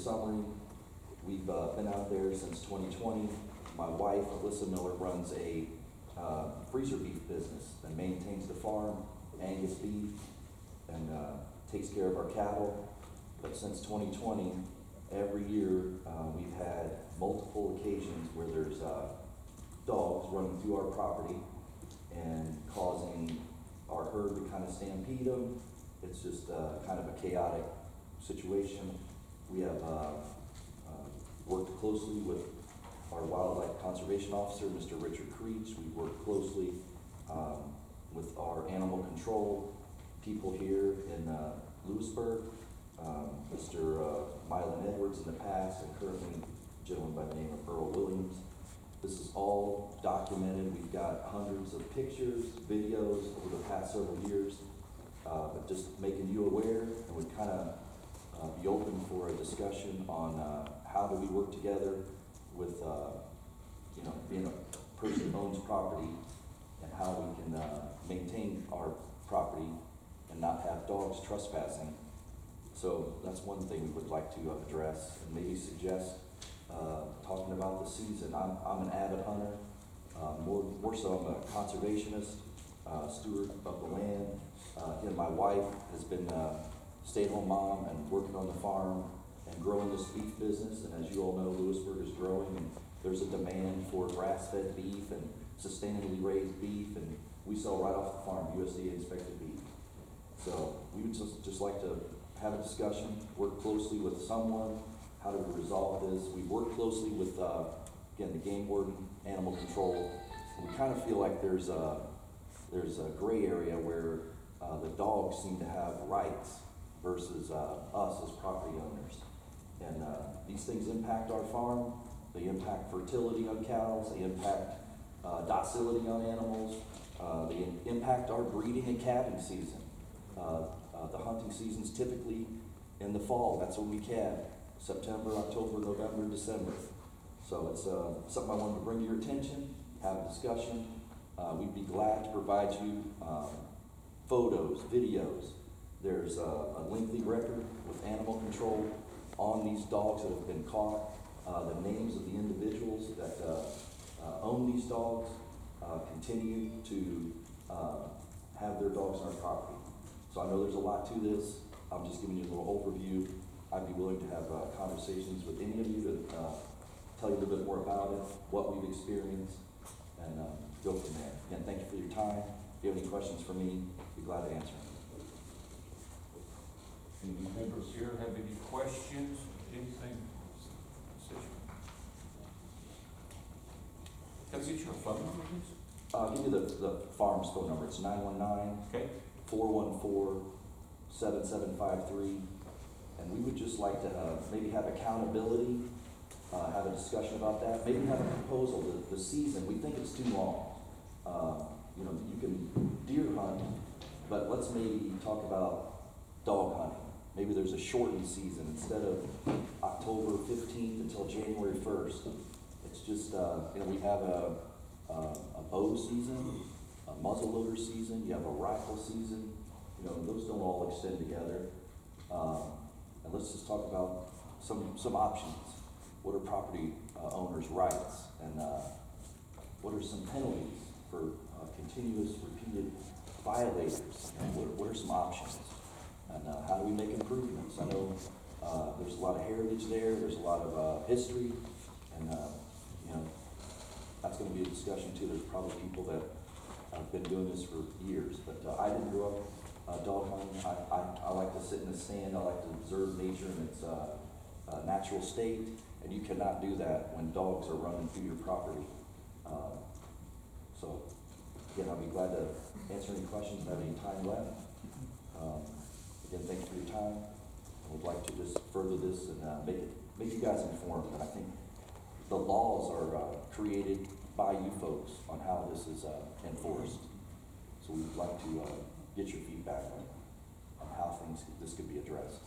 summary, we've been out there since 2020. My wife, Alyssa Miller, runs a freezer beef business and maintains the farm, Angus beef, and takes care of our cattle. But since 2020, every year we've had multiple occasions where there's dogs running through our property and causing our herd to kind of stampede them. It's just kind of a chaotic situation. We have worked closely with our wildlife conservation officer, Mr. Richard Creech. We've worked closely with our animal control people here in Lewisburg, Mr. Mylan Edwards in the past, and currently a gentleman by the name of Earl Williams. This is all documented. We've got hundreds of pictures, videos over the past several years, but just making you aware, and would kind of be open for a discussion on how do we work together with, being a person who owns property, and how we can maintain our property and not have dogs trespassing. So that's one thing we would like to address and maybe suggest. Talking about the season, I'm an avid hunter, more so I'm a conservationist, steward of the land. Again, my wife has been a stay-at-home mom and working on the farm and growing this beef business. And as you all know, Lewisburg is growing, and there's a demand for grass-fed beef and sustainably raised beef, and we sell right off the farm, USDA inspected beef. So we would just like to have a discussion, work closely with someone. How do we resolve this? We work closely with, again, the game warden, animal control. And we kind of feel like there's a gray area where the dogs seem to have rights versus us as property owners. And these things impact our farm. They impact fertility on cows. They impact docility on animals. They impact our breeding and calving season. The hunting season's typically in the fall. That's when we calve. September, October, November, December. So it's something I wanted to bring to your attention, have a discussion. We'd be glad to provide you photos, videos. There's a lengthy record with animal control on these dogs that have been caught, the names of the individuals that own these dogs, continue to have their dogs on our property. So I know there's a lot to this. I'm just giving you a little overview. I'd be willing to have conversations with any of you to tell you a little bit more about it, what we've experienced, and go from there. Again, thank you for your time. If you have any questions for me, I'd be glad to answer them. Any members here have any questions, anything? Can I get your phone number, please? I'll give you the farm's phone number. It's 919-414-7753. And we would just like to maybe have accountability, have a discussion about that, maybe have a proposal. The season, we think it's too long. You can deer hunt, but let's maybe talk about dog hunting. Maybe there's a shortened season instead of October 15th until January 1st. It's just, we have a bow season, a muzzleloader season, you have a rifle season. Those don't all extend together. And let's just talk about some options. What are property owners' rights, and what are some penalties for continuous, repeated violators? What are some options, and how do we make improvements? I know there's a lot of heritage there. There's a lot of history, and that's going to be a discussion too. There's probably people that have been doing this for years, but I didn't grow up dog hunting. I like to sit in the stand. I like to observe nature in its natural state, and you cannot do that when dogs are running through your property. So again, I'll be glad to answer any questions if I have any time left. Again, thank you for your time. I would like to just further this and make you guys informed. And I think the laws are created by you folks on how this is enforced. So we would like to get your feedback on how this could be addressed.